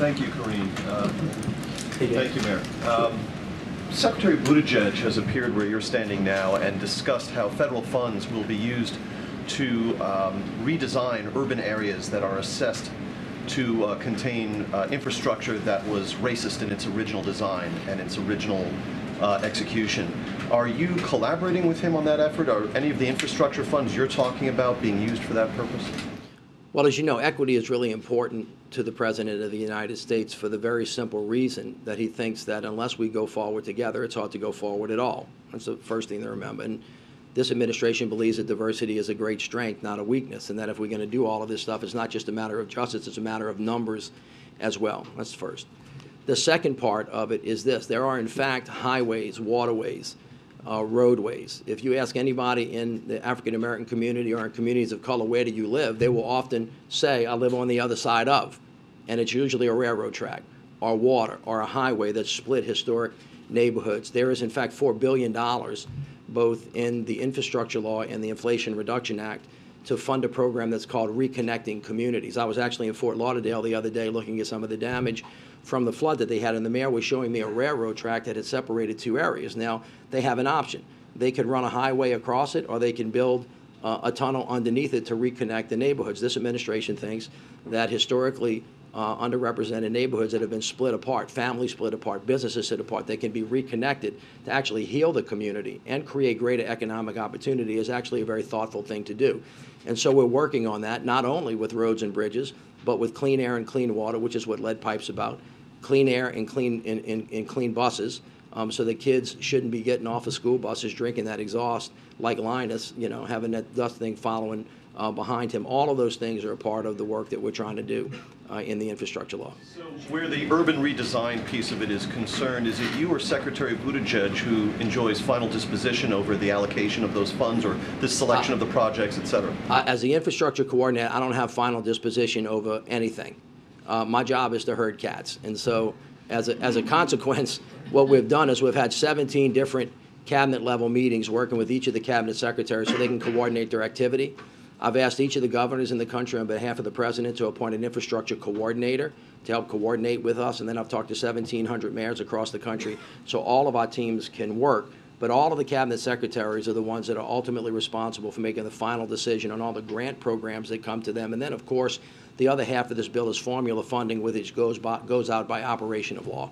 Thank you, Corrine. Thank you, Mayor. Secretary Buttigieg has appeared where you're standing now and discussed how federal funds will be used to redesign urban areas that are assessed to contain infrastructure that was racist in its original design and its original execution. Are you collaborating with him on that effort? Are any of the infrastructure funds you're talking about being used for that purpose? Well, as you know, equity is really important to the President of the United States for the very simple reason that he thinks that unless we go forward together, it's hard to go forward at all. That's the first thing to remember. And this administration believes that diversity is a great strength, not a weakness, and that if we're going to do all of this stuff, it's not just a matter of justice, it's a matter of numbers as well. That's first. The second part of it is this. There are, in fact, highways, waterways, roadways. If you ask anybody in the African-American community or in communities of color, where do you live, they will often say, I live on the other side of. And it's usually a railroad track or water or a highway that split historic neighborhoods. There is, in fact, $4 billion both in the infrastructure law and the Inflation Reduction Act to fund a program that's called Reconnecting Communities. I was actually in Fort Lauderdale the other day looking at some of the damage from the flood that they had, and the mayor was showing me a railroad track that had separated two areas. Now, they have an option. They could run a highway across it, or they can build a tunnel underneath it to reconnect the neighborhoods. This administration thinks that historically underrepresented neighborhoods that have been split apart, families split apart, businesses split apart, they can be reconnected to actually heal the community and create greater economic opportunity is actually a very thoughtful thing to do. And so we're working on that, not only with roads and bridges, but with clean air and clean water, which is what Lead Pipe's about, clean air and clean buses, so that kids shouldn't be getting off of school buses drinking that exhaust like Linus, you know, having that dust thing following behind him. All of those things are a part of the work that we're trying to do in the infrastructure law. So where the urban redesign piece of it is concerned, is it you or Secretary Buttigieg who enjoys final disposition over the allocation of those funds or the selection of the projects, et cetera? As the infrastructure coordinator, I don't have final disposition over anything. My job is to herd cats. And so as a consequence, what we've done is we've had 17 different cabinet level meetings working with each of the cabinet secretaries so they can coordinate their activity. I've asked each of the governors in the country on behalf of the president to appoint an infrastructure coordinator to help coordinate with us, and then I've talked to 1,700 mayors across the country so all of our teams can work. But all of the cabinet secretaries are the ones that are ultimately responsible for making the final decision on all the grant programs that come to them. And then, of course, the other half of this bill is formula funding, which goes out by operation of law.